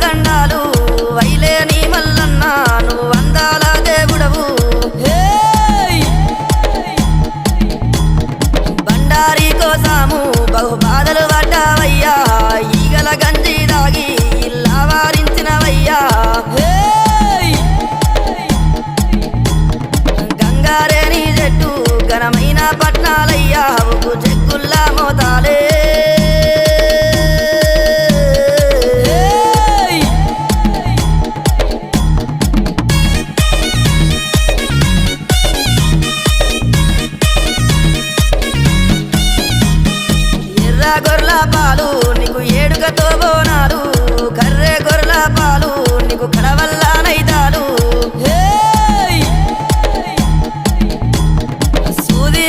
దండాలు వైలేని మల్లన్న నువ్వు అందాల దేవుడవు బండారి కోసము బహు బాధలు పడ్డావయ్యా ఈగల గంజి దాగి ఇల్లా వారించినవయ్యా గంగారేని చెట్టు ఘనమైన పట్నాలయ్యా ఉప్పు చెక్కుల్లా మోతాలే ఎర్ర గొర్రెల పాలు నీకు ఏడుగతో బోనాలు కర్రె గొర్రెల పాలు